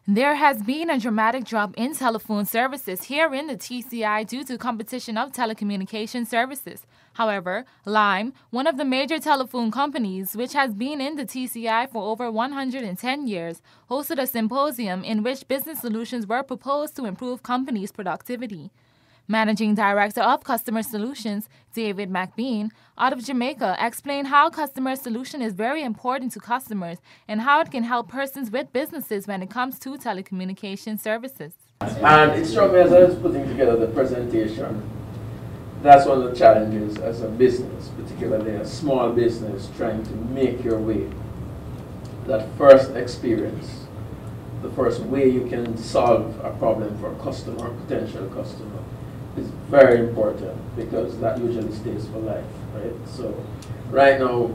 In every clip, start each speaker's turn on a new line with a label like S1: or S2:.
S1: There has been a dramatic drop in telephone services here in the TCI due to competition of telecommunication services. However, Lime, one of the major telephone companies which has been in the TCI for over 110 years, hosted a symposium in which business solutions were proposed to improve companies' productivity. Managing Director of Customer Solutions, David McBean, out of Jamaica, explained how customer solution is very important to customers and how it can help persons with businesses when it comes to telecommunication services.
S2: And it struck me as I was putting together the presentation, that's one of the challenges as a business, particularly a small business trying to make your way. That first experience, the first way you can solve a problem for a customer, potential customer, is very important because that usually stays for life, right? So right now,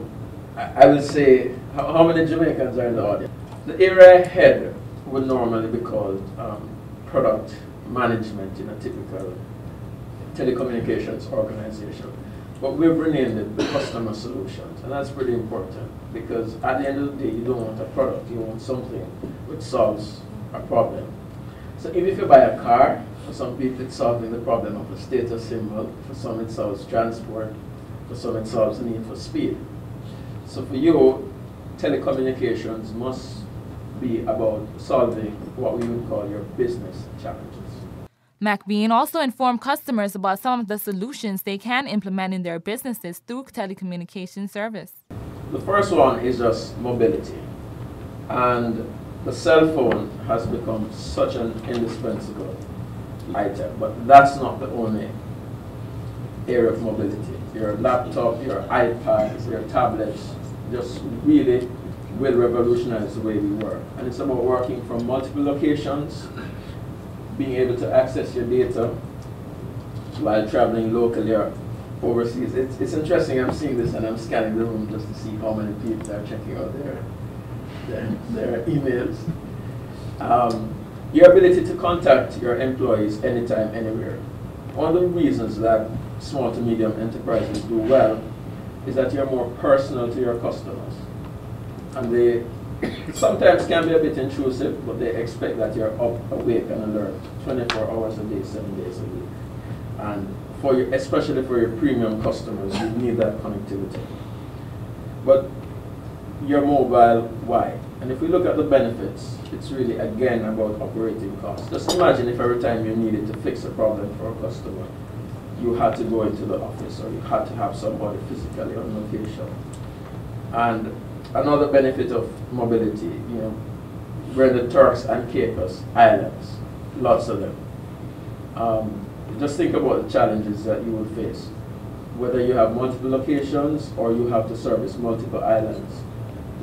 S2: I will say, how many Jamaicans are in the audience? The area head would normally be called product management in a typical telecommunications organization. But we've renamed it the customer solutions, and that's pretty important because at the end of the day, you don't want a product, you want something which solves a problem. So even if you buy a car, for some people it's solving the problem of a status symbol, for some it solves transport, for some it solves the need for speed. So for you, telecommunications must be about solving what we would call your business challenges.
S1: McBean also informed customers about some of the solutions they can implement in their businesses through telecommunication service.
S2: The first one is just mobility. And the cell phone has become such an indispensable item, but that's not the only area of mobility. Your laptop, your iPads, your tablets just really will revolutionize the way we work. And it's about working from multiple locations, being able to access your data while traveling locally or overseas. It's interesting, I'm seeing this and I'm scanning the room just to see how many people are checking out their emails. Your ability to contact your employees anytime, anywhere. One of the reasons that small to medium enterprises do well is that you're more personal to your customers. And they sometimes can be a bit intrusive, but they expect that you're up, awake, and alert 24 hours a day, 7 days a week. And for you, especially for your premium customers, you need that connectivity. But you're mobile, why? And if we look at the benefits, it's really, again, about operating costs. Just imagine if every time you needed to fix a problem for a customer, you had to go into the office or you had to have somebody physically on location. And another benefit of mobility, we're in the Turks and Caicos Islands, lots of them. Just think about the challenges that you will face. Whether you have multiple locations or you have to service multiple islands,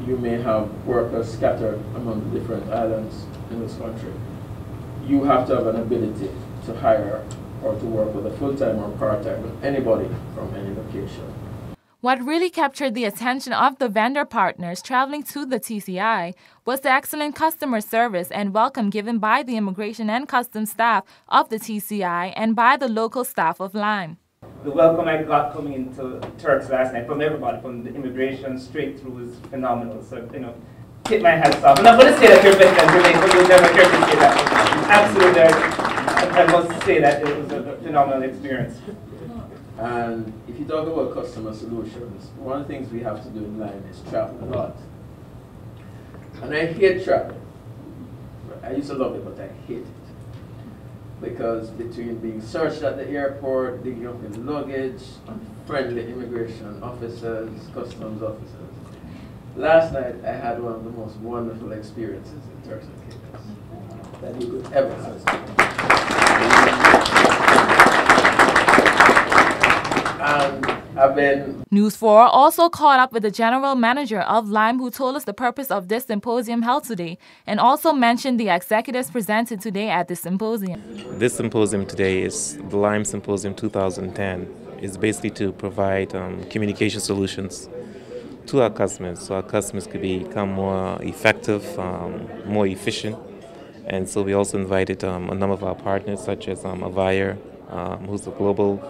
S2: you may have workers scattered among the different islands in this country. You have to have an ability to hire or to work with a full-time or part-time with anybody from any location.
S1: What really captured the attention of the vendor partners traveling to the TCI was the excellent customer service and welcome given by the immigration and customs staff of the TCI and by the local staff of Lime.
S3: The welcome I got coming into Turks last night from everybody, from the immigration straight through, was phenomenal. So, tip my hats off. I'm not going to say that you're better than Jamaica, you'll never hear me say that. Absolutely, I must say that it was a phenomenal experience.
S2: And if you talk about customer solutions, one of the things we have to do in Lime is travel a lot. And I hate travel. I used to love it, but I hate it. Because between being searched at the airport, digging up in luggage, unfriendly immigration officers, customs officers. Last night I had one of the most wonderful experiences in Turks and Caicos that you could ever have.
S1: News 4 also caught up with the general manager of Lime, who told us the purpose of this symposium held today and also mentioned the executives presented today at the symposium.
S4: This symposium today is the Lime Symposium 2010. It's basically to provide communication solutions to our customers so our customers could become more effective, more efficient. And so we also invited a number of our partners such as Avaya, who's a global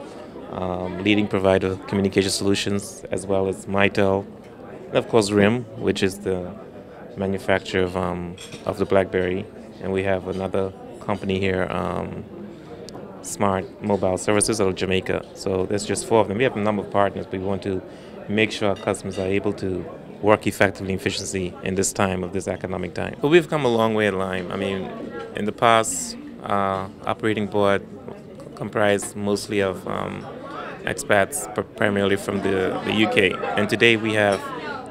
S4: leading provider of communication solutions, as well as Mitel, and of course RIM, which is the manufacturer of the BlackBerry, and we have another company here, Smart Mobile Services out of Jamaica. So there's just 4 of them. We have a number of partners, but we want to make sure our customers are able to work effectively and efficiently in this time of this economic time. But we've come a long way at Lime. I mean, in the past, operating board comprised mostly of expats, primarily from the UK. And today we have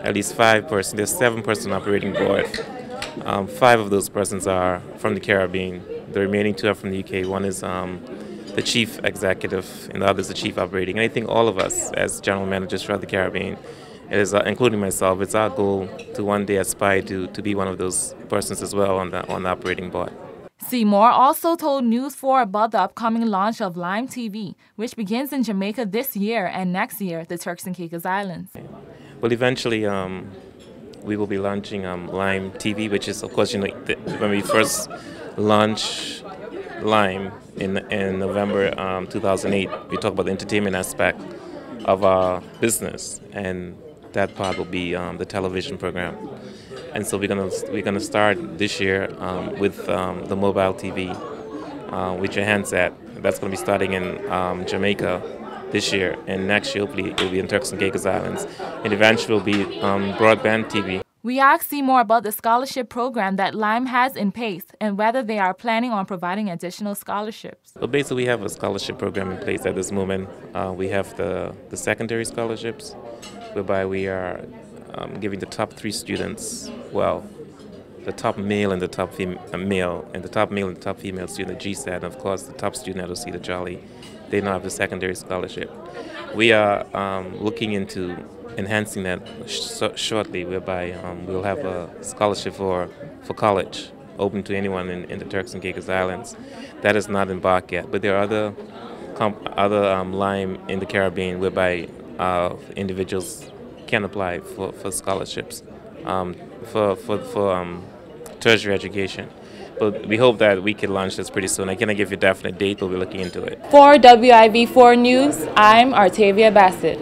S4: at least 5 persons. There's 7 persons on operating board. 5 of those persons are from the Caribbean. The remaining 2 are from the UK. One is the chief executive, and the other is the chief operating. And I think all of us, as general managers throughout the Caribbean, it is, including myself, it's our goal to one day aspire to be one of those persons as well on the operating board.
S1: Seymour also told News 4 about the upcoming launch of Lime TV, which begins in Jamaica this year and next year at the Turks and Caicos Islands.
S4: Well, eventually we will be launching Lime TV, which is, of course, when we first launched Lime in November 2008, we talked about the entertainment aspect of our business, and that part will be the television program. And so we're gonna start this year with the mobile TV with your handset. That's gonna be starting in Jamaica this year, and next year hopefully it'll be in Turks and Caicos Islands, and eventually will be broadband TV.
S1: We asked Seymour about the scholarship program that Lime has in place and whether they are planning on providing additional scholarships.
S4: Well, basically we have a scholarship program in place at this moment. We have the secondary scholarships, whereby we are giving the top 3 students, well, the top male and the top female, and the top male and the top female student at GSAT, and of course the top student at Osita Jolly. They now have the secondary scholarship. We are looking into enhancing that shortly, whereby we'll have a scholarship for college, open to anyone in the Turks and Caicos Islands. That is not embarked yet, but there are other Lime in the Caribbean whereby individuals can apply for scholarships for tertiary education. But we hope that we can launch this pretty soon. I cannot give you a definite date, but we're looking into it.
S1: For WIV4 News, I'm Artavia Bassett.